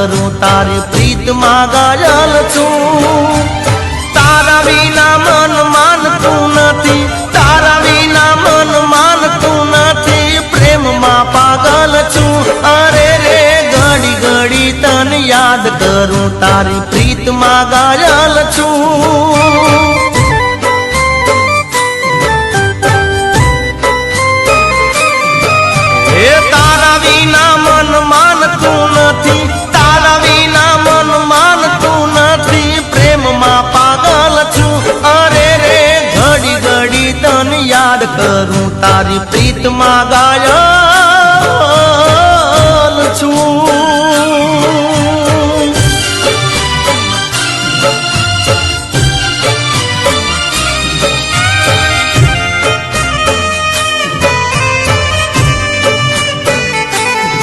करूं तारी प्रीत मां घायल छूं। तारा विना मन मानतुं नथी, तारा विना मन मानतुं नथी, प्रेम मां पागल छूं। अरे रे घड़ी घड़ी तने याद करूं तारी प्रीत मां घायल छूं। तारा विना मन मानतुं नथी, तारा विना मन मानतुं नथी, प्रेम मां पागल छूं। अरे रे घड़ी घड़ी तने याद करूं तारी प्रीत मां घायल